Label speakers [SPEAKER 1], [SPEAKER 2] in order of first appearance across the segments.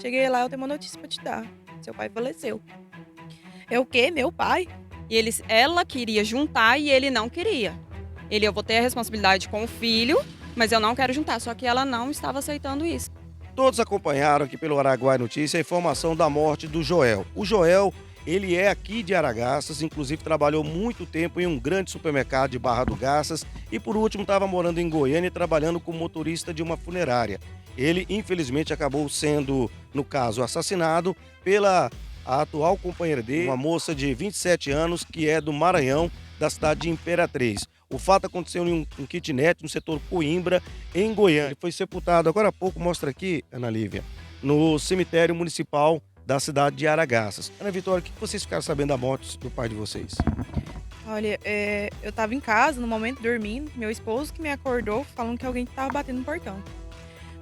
[SPEAKER 1] Cheguei lá, eu tenho uma notícia pra te dar. Seu pai faleceu. Eu o quê? Meu pai?
[SPEAKER 2] Ela queria juntar e ele não queria. Eu vou ter a responsabilidade com o filho, mas eu não quero juntar. Só que ela não estava aceitando isso.
[SPEAKER 3] Todos acompanharam aqui pelo Araguai Notícia a informação da morte do Joel. O Joel, ele é aqui de Aragarças, inclusive trabalhou muito tempo em um grande supermercado de Barra do Garças e por último estava morando em Goiânia e trabalhando como motorista de uma funerária. Ele, infelizmente, acabou sendo, no caso, assassinado pela a atual companheira dele, uma moça de 27 anos que é do Maranhão, da cidade de Imperatriz. O fato aconteceu em um kitnet no setor Coimbra, em Goiânia. Ele foi sepultado agora há pouco, mostra aqui, Ana Lívia, no cemitério municipal da cidade de Aragarças. Ana Vitória, o que vocês ficaram sabendo da morte do pai de vocês?
[SPEAKER 1] Olha, eu tava em casa, no momento, dormindo. Meu esposo que me acordou, falando que alguém tava batendo no portão.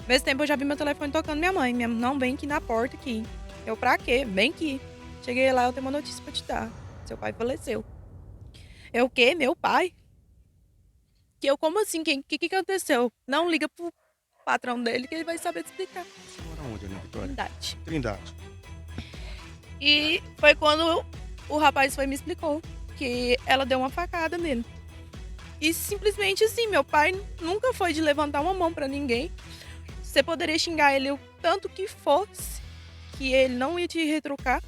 [SPEAKER 1] Ao mesmo tempo, eu já vi meu telefone tocando minha mãe. Minha mãe, não, vem aqui na porta aqui. Eu, pra quê? Vem aqui. Cheguei lá, eu tenho uma notícia pra te dar. Seu pai faleceu. Eu o quê? Meu pai? Que eu, como assim? Que aconteceu? Não liga pro patrão dele que ele vai saber te explicar.
[SPEAKER 3] Você mora onde, Ana Vitória?
[SPEAKER 1] Verdade.
[SPEAKER 3] Trindade.
[SPEAKER 1] E foi quando o rapaz foi e me explicou que ela deu uma facada nele. E simplesmente assim, meu pai nunca foi de levantar uma mão pra ninguém. Você poderia xingar ele o tanto que fosse, que ele não ia te retrucar.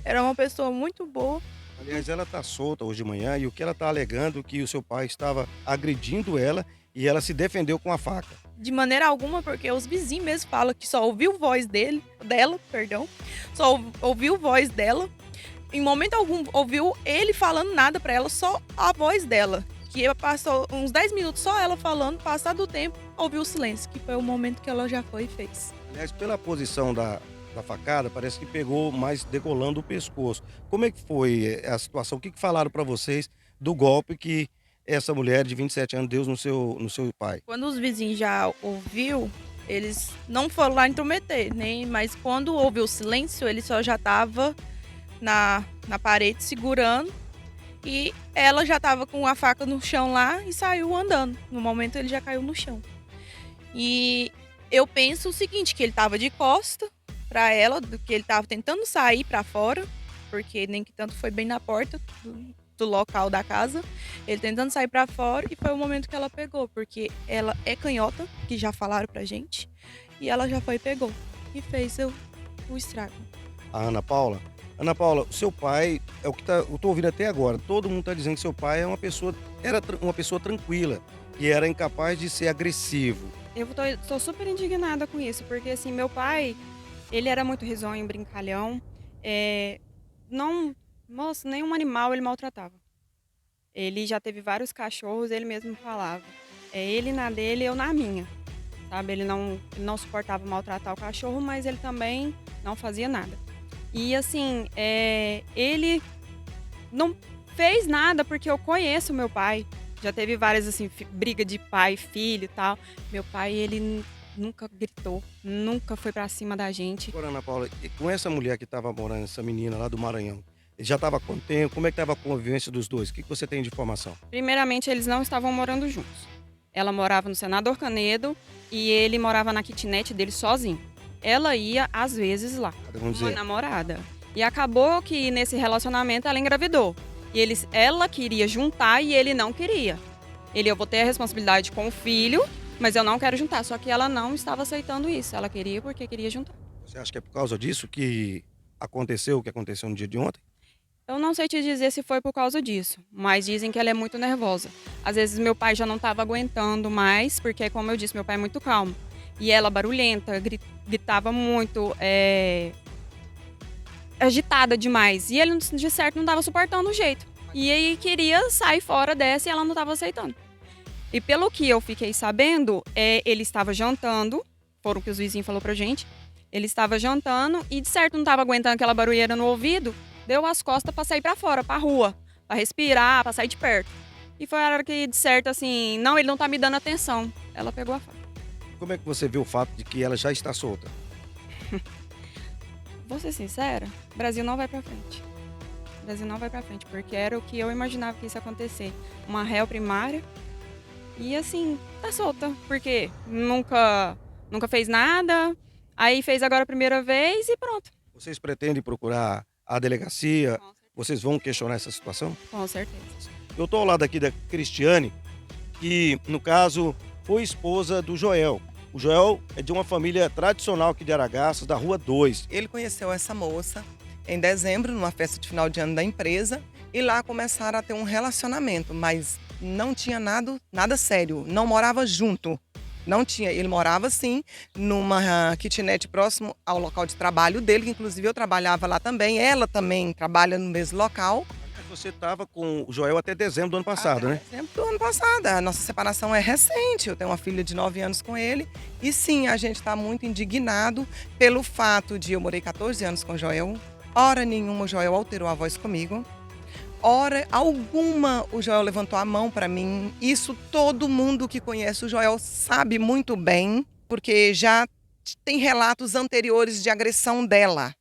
[SPEAKER 1] Era uma pessoa muito boa.
[SPEAKER 3] Aliás, ela está solta hoje de manhã e o que ela está alegando que o seu pai estava agredindo ela e ela se defendeu com a faca.
[SPEAKER 1] De maneira alguma, porque os vizinhos mesmo falam que só ouviu voz dela, só ouviu voz dela. Em momento algum ouviu ele falando nada pra ela, só a voz dela. Que passou uns 10 minutos só ela falando, passado o tempo, ouviu o silêncio, que foi o momento que ela já foi e fez.
[SPEAKER 3] Aliás, pela posição da facada, parece que pegou mais decolando o pescoço. Como é que foi a situação? O que falaram para vocês do golpe que essa mulher de 27 anos deu no seu pai?
[SPEAKER 1] Quando os vizinhos já ouviu, eles não foram lá intrometer, nem, mas quando houve o silêncio, ele só já tava na parede segurando e ela já tava com a faca no chão lá e saiu andando. No momento ele já caiu no chão. E eu penso o seguinte, que ele tava de costa pra ela, que ele tava tentando sair pra fora, porque nem que tanto foi bem na porta do local da casa, ele tentando sair pra fora e foi o momento que ela pegou, porque ela é canhota, que já falaram pra gente, e ela já foi e pegou e fez o estrago.
[SPEAKER 3] A Ana Paula? Ana Paula, o seu pai, é o que eu tô ouvindo até agora, todo mundo tá dizendo que seu pai é uma pessoa, uma pessoa tranquila, que era incapaz de ser agressivo.
[SPEAKER 2] Tô super indignada com isso, porque assim, meu pai, ele era muito risonho, brincalhão. Não, moço, nenhum animal ele maltratava. Ele já teve vários cachorros, ele mesmo falava. Ele na dele, eu na minha, sabe? Ele não suportava maltratar o cachorro, mas ele também não fazia nada. E assim, ele não fez nada porque eu conheço meu pai. Já teve várias, assim, briga de pai, filho e tal. Meu pai, ele nunca gritou, nunca foi pra cima da gente.
[SPEAKER 3] Agora, Ana Paula, e com essa mulher que estava morando, essa menina lá do Maranhão, ele já estava com tempo? Como é que estava a convivência dos dois? O que você tem de informação?
[SPEAKER 2] Primeiramente, eles não estavam morando juntos. Ela morava no Senador Canedo e ele morava na kitnet dele sozinho. Ela ia, às vezes, lá,
[SPEAKER 3] Vamos
[SPEAKER 2] uma
[SPEAKER 3] dizer,
[SPEAKER 2] namorada. E acabou que, nesse relacionamento, ela engravidou. Ela queria juntar e ele não queria. Eu vou ter a responsabilidade com o filho, mas eu não quero juntar. Só que ela não estava aceitando isso. Ela queria porque queria juntar.
[SPEAKER 3] você acha que é por causa disso que aconteceu o que aconteceu no dia de ontem?
[SPEAKER 2] Eu não sei te dizer se foi por causa disso, mas dizem que ela é muito nervosa. Às vezes meu pai já não estava aguentando mais, porque, como eu disse, meu pai é muito calmo. E ela barulhenta, gritava muito, agitada demais. E ele, de certo, não estava suportando o jeito. E aí queria sair fora dessa e ela não estava aceitando. E pelo que eu fiquei sabendo, ele estava jantando, foram o que os vizinhos falaram pra gente. Ele estava jantando e, de certo, não estava aguentando aquela barulheira no ouvido, deu as costas pra sair pra fora, pra rua, pra respirar, pra sair de perto. E foi a hora que, de certo, assim, não, ele não tá me dando atenção. Ela pegou a faca.
[SPEAKER 3] Como é que você vê o fato de que ela já está solta?
[SPEAKER 2] Vou ser sincera, o Brasil não vai pra frente. O Brasil não vai pra frente, porque era o que eu imaginava que isso ia acontecer. Uma réu primária e, assim, tá solta, porque nunca fez nada. Aí fez agora a primeira vez e pronto.
[SPEAKER 3] Vocês pretendem procurar a delegacia?
[SPEAKER 2] Com certeza.
[SPEAKER 3] Vocês vão questionar essa situação?
[SPEAKER 2] Com certeza.
[SPEAKER 3] Eu estou ao lado aqui da Cristiane, que, no caso, foi esposa do Joel. O Joel é de uma família tradicional aqui de Aragarças, da Rua 2.
[SPEAKER 4] Ele conheceu essa moça em dezembro, numa festa de final de ano da empresa, e lá começaram a ter um relacionamento, mas não tinha nada sério, não morava junto. Não tinha, ele morava sim numa kitnet próximo ao local de trabalho dele, que inclusive eu trabalhava lá também, ela também trabalha no mesmo local.
[SPEAKER 3] Você estava com o Joel até dezembro do ano passado, né?
[SPEAKER 4] Sempre do ano passado. A nossa separação é recente. Eu tenho uma filha de 9 anos com ele. E sim, a gente está muito indignado pelo fato de eu morei 14 anos com o Joel. Hora nenhuma o Joel alterou a voz comigo. Hora alguma o Joel levantou a mão para mim. Isso todo mundo que conhece o Joel sabe muito bem, porque já tem relatos anteriores de agressão dela.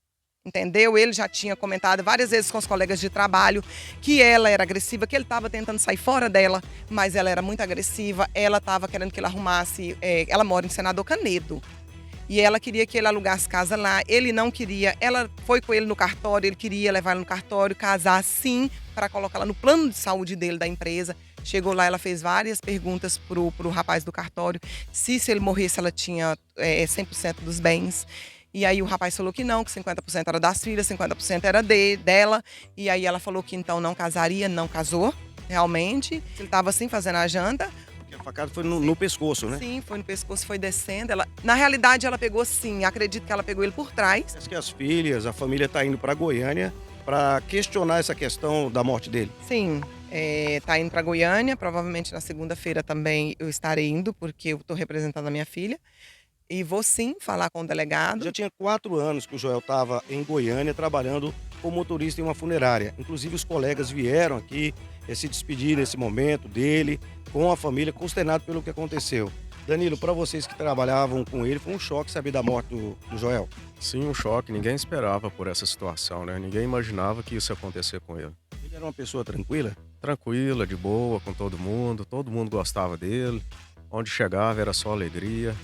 [SPEAKER 4] Entendeu? Ele já tinha comentado várias vezes com os colegas de trabalho que ela era agressiva, que ele estava tentando sair fora dela, mas ela era muito agressiva. Ela estava querendo que ele arrumasse. Ela mora em Senador Canedo. E ela queria que ele alugasse casa lá. Ele não queria. Ela foi com ele no cartório, ele queria levar ela no cartório, casar sim, para colocar ela no plano de saúde dele, da empresa. Chegou lá, ela fez várias perguntas pro rapaz do cartório. Se ele morresse, ela tinha 100% dos bens. E aí o rapaz falou que não, que 50% era das filhas, 50% era dela. E aí ela falou que então não casaria, não casou, realmente. Ele estava assim fazendo a janta.
[SPEAKER 3] Porque a facada foi no pescoço, né?
[SPEAKER 4] Sim, foi no pescoço, foi descendo. Na realidade, ela pegou sim, acredito que ela pegou ele por trás.
[SPEAKER 3] Parece que as filhas, a família está indo para Goiânia para questionar essa questão da morte dele.
[SPEAKER 4] Sim, tá indo para Goiânia, provavelmente na segunda-feira também eu estarei indo, porque eu estou representando a minha filha. E vou sim falar com o delegado.
[SPEAKER 3] Já tinha 4 anos que o Joel estava em Goiânia trabalhando como motorista em uma funerária. Inclusive os colegas vieram aqui se despedir nesse momento dele, com a família, consternado pelo que aconteceu. Danilo, para vocês que trabalhavam com ele, foi um choque saber da morte do Joel?
[SPEAKER 5] Sim, um choque. Ninguém esperava por essa situação, né? Ninguém imaginava que isso ia acontecer com ele.
[SPEAKER 3] Ele era uma pessoa tranquila?
[SPEAKER 5] Tranquila, de boa, com todo mundo gostava dele. Onde chegava era só alegria.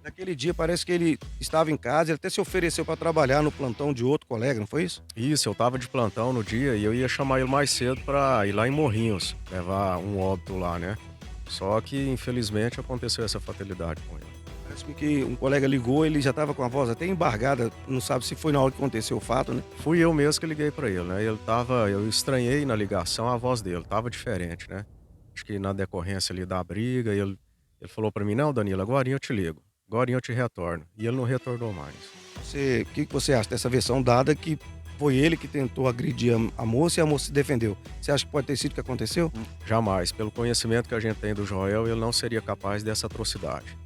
[SPEAKER 3] Naquele dia parece que ele estava em casa, ele até se ofereceu para trabalhar no plantão de outro colega, não foi isso?
[SPEAKER 5] Isso, eu tava de plantão no dia e eu ia chamar ele mais cedo para ir lá em Morrinhos, levar um óbito lá, né? Só que, infelizmente, aconteceu essa fatalidade com ele.
[SPEAKER 3] Parece que um colega ligou, ele já estava com a voz até embargada, não sabe se foi na hora que aconteceu o fato, né?
[SPEAKER 5] Fui eu mesmo que liguei para ele, né? Eu estranhei na ligação a voz dele, tava diferente, né? Acho que na decorrência ali da briga, ele falou para mim, não, Danilo, agora eu te ligo. Agora eu te retorno. E ele não retornou mais.
[SPEAKER 3] O que você acha dessa versão dada que foi ele que tentou agredir a moça e a moça se defendeu? Você acha que pode ter sido o que aconteceu?
[SPEAKER 5] Jamais. Pelo conhecimento que a gente tem do Joel, ele não seria capaz dessa atrocidade.